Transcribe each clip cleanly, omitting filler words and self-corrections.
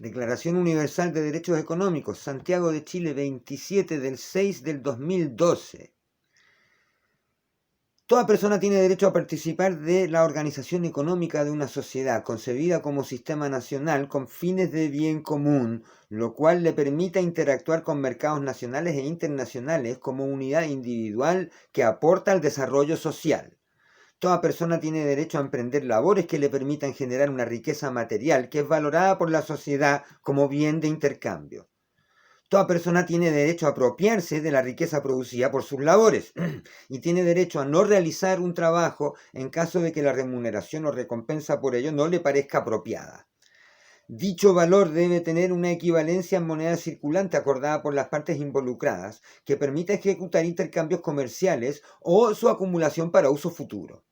Declaración Universal de Derechos Económicos, Santiago de Chile, 27/6/2012. Toda persona tiene derecho a participar de la organización económica de una sociedad concebida como sistema nacional con fines de bien común, lo cual le permita interactuar con mercados nacionales e internacionales como unidad individual que aporta al desarrollo social. Toda persona tiene derecho a emprender labores que le permitan generar una riqueza material que es valorada por la sociedad como bien de intercambio. Toda persona tiene derecho a apropiarse de la riqueza producida por sus labores y tiene derecho a no realizar un trabajo en caso de que la remuneración o recompensa por ello no le parezca apropiada. Dicho valor debe tener una equivalencia en moneda circulante acordada por las partes involucradas que permita ejecutar intercambios comerciales o su acumulación para uso futuro.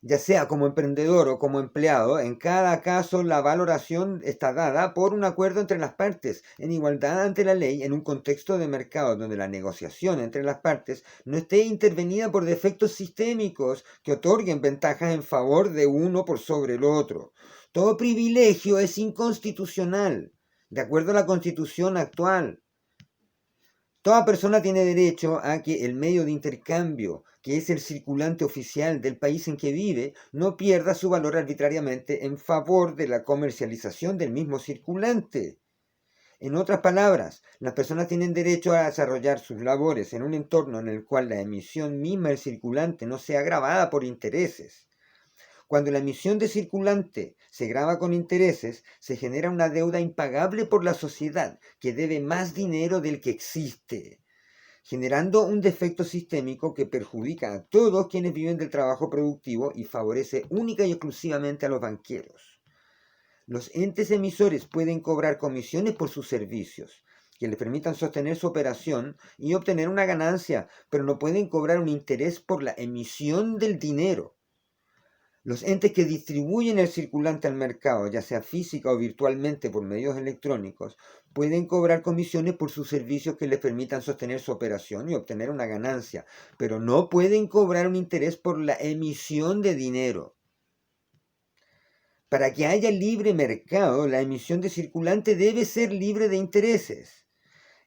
Ya sea como emprendedor o como empleado, en cada caso la valoración está dada por un acuerdo entre las partes, en igualdad ante la ley, en un contexto de mercado donde la negociación entre las partes no esté intervenida por defectos sistémicos que otorguen ventajas en favor de uno por sobre el otro. Todo privilegio es inconstitucional, de acuerdo a la Constitución actual. Toda persona tiene derecho a que el medio de intercambio, que es el circulante oficial del país en que vive, no pierda su valor arbitrariamente en favor de la comercialización del mismo circulante. En otras palabras, las personas tienen derecho a desarrollar sus labores en un entorno en el cual la emisión misma del circulante no sea gravada por intereses. Cuando la emisión de circulante se grava con intereses, se genera una deuda impagable por la sociedad que debe más dinero del que existe, generando un defecto sistémico que perjudica a todos quienes viven del trabajo productivo y favorece única y exclusivamente a los banqueros. Los entes emisores pueden cobrar comisiones por sus servicios, que les permitan sostener su operación y obtener una ganancia, pero no pueden cobrar un interés por la emisión del dinero. Los entes que distribuyen el circulante al mercado, ya sea física o virtualmente por medios electrónicos, pueden cobrar comisiones por sus servicios que les permitan sostener su operación y obtener una ganancia, pero no pueden cobrar un interés por la emisión de dinero. Para que haya libre mercado, la emisión de circulante debe ser libre de intereses.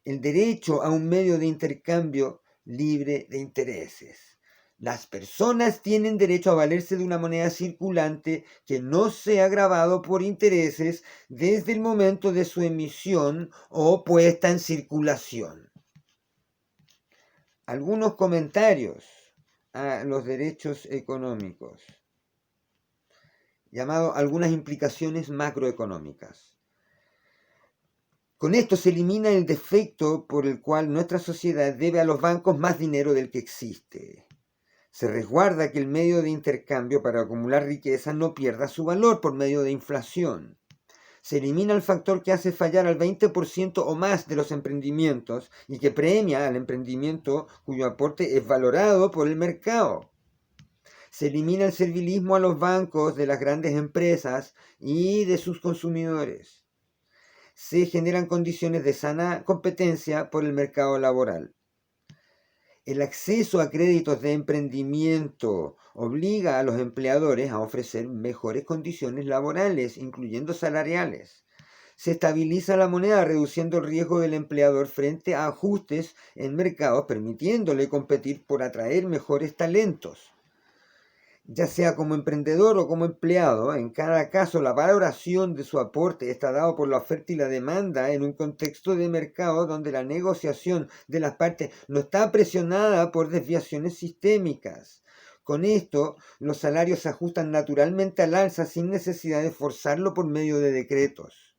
El derecho a un medio de intercambio libre de intereses. Las personas tienen derecho a valerse de una moneda circulante que no sea gravado por intereses desde el momento de su emisión o puesta en circulación. Algunos comentarios a los derechos económicos, llamado algunas implicaciones macroeconómicas. Con esto se elimina el defecto por el cual nuestra sociedad debe a los bancos más dinero del que existe. Se resguarda que el medio de intercambio para acumular riqueza no pierda su valor por medio de inflación. Se elimina el factor que hace fallar al 20% o más de los emprendimientos y que premia al emprendimiento cuyo aporte es valorado por el mercado. Se elimina el servilismo a los bancos de las grandes empresas y de sus consumidores. Se generan condiciones de sana competencia por el mercado laboral. El acceso a créditos de emprendimiento obliga a los empleadores a ofrecer mejores condiciones laborales, incluyendo salariales. Se estabiliza la moneda, reduciendo el riesgo del empleador frente a ajustes en mercados, permitiéndole competir por atraer mejores talentos. Ya sea como emprendedor o como empleado, en cada caso la valoración de su aporte está dado por la oferta y la demanda en un contexto de mercado donde la negociación de las partes no está presionada por desviaciones sistémicas. Con esto, los salarios se ajustan naturalmente al alza sin necesidad de forzarlo por medio de decretos.